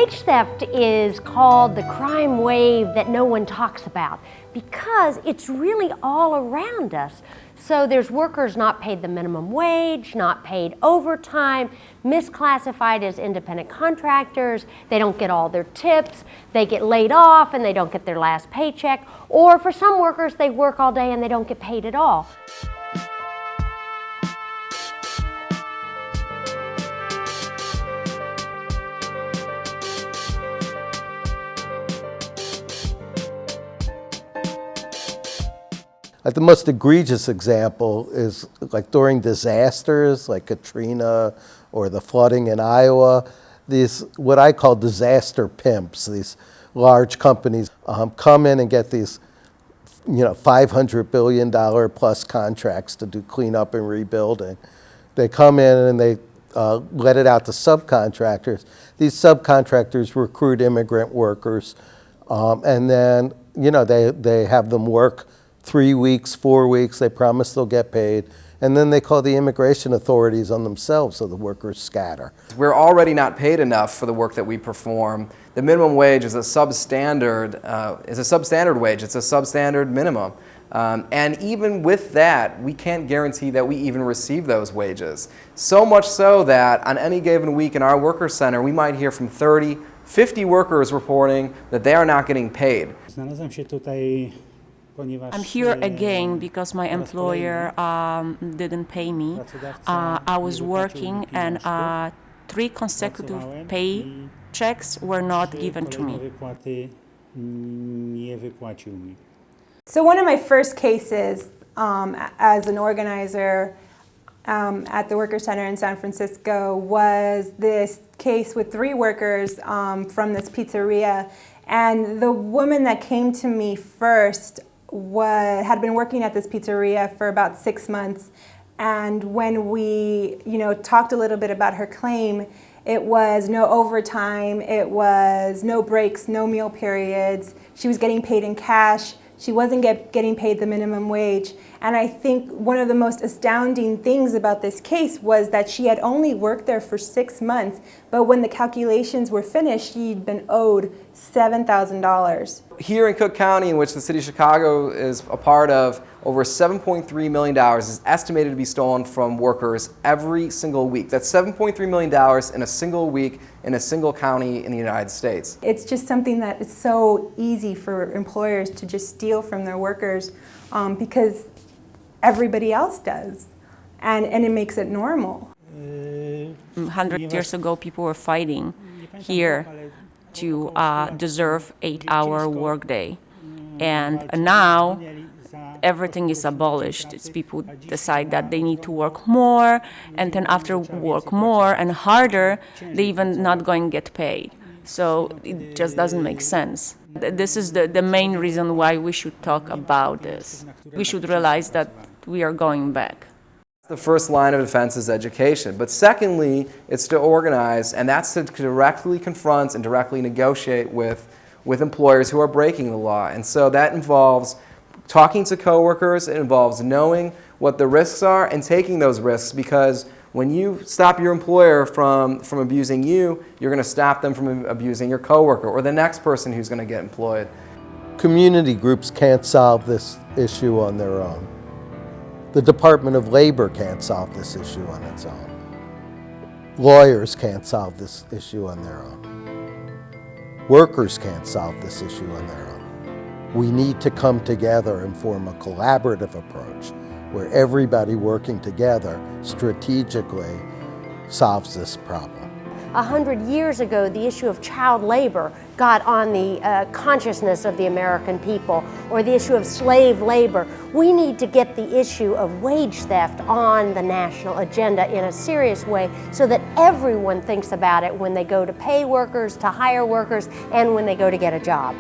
Wage theft is called the crime wave that no one talks about because it's really all around us. So there's workers not paid the minimum wage, not paid overtime, misclassified as independent contractors, they don't get all their tips, they get laid off and they don't get their last paycheck, or for some workers they work all day and they don't get paid at all. The most egregious example is like during disasters like Katrina or the flooding in Iowa, these what I call disaster pimps, these large companies come in and get these $500 billion plus contracts to do cleanup and rebuilding. They come in and they let it out to subcontractors. These subcontractors recruit immigrant workers and then they have them work 3 weeks, 4 weeks, they promise they'll get paid, and then they call the immigration authorities on themselves so the workers scatter. We're already not paid enough for the work that we perform. The minimum wage is a substandard wage, it's a substandard minimum. And even with that, we can't guarantee that we even receive those wages. So much so that on any given week in our worker center, we might hear from 30, 50 workers reporting that they are not getting paid. I'm here again because my employer didn't pay me. I was working and 3 consecutive pay checks were not given to me. So one of my first cases as an organizer at the Worker Center in San Francisco was this case with 3 workers from this pizzeria. And the woman that came to me first had been working at this pizzeria for about 6 months, and when we talked a little bit about her claim, it was no overtime, it was no breaks, no meal periods, she was getting paid in cash, she wasn't getting paid the minimum wage. And I think one of the most astounding things about this case was that she had only worked there for 6 months, but when the calculations were finished, she'd been owed $7,000. Here in Cook County, in which the city of Chicago is a part of, over $7.3 million is estimated to be stolen from workers every single week. That's $7.3 million in a single week in a single county in the United States. It's just something that is so easy for employers to just steal from their workers because everybody else does, and it makes it normal. 100 years ago, people were fighting here to deserve 8-hour workday, and now everything is abolished. It's people decide that they need to work more, and then after work more and harder, they even not going to get paid. So it just doesn't make sense. This is the main reason why we should talk about this. We should realize that we are going back. The first line of defense is education, but secondly, it's to organize, and that's to directly confront and directly negotiate with employers who are breaking the law. And so that involves talking to coworkers, it involves knowing what the risks are and taking those risks, because when you stop your employer from abusing you, you're going to stop them from abusing your coworker or the next person who's going to get employed. Community groups can't solve this issue on their own. The Department of Labor can't solve this issue on its own. Lawyers can't solve this issue on their own. Workers can't solve this issue on their own. We need to come together and form a collaborative approach where everybody working together strategically solves this problem. 100 years ago, the issue of child labor got on the consciousness of the American people, or the issue of slave labor. We need to get the issue of wage theft on the national agenda in a serious way so that everyone thinks about it when they go to pay workers, to hire workers, and when they go to get a job.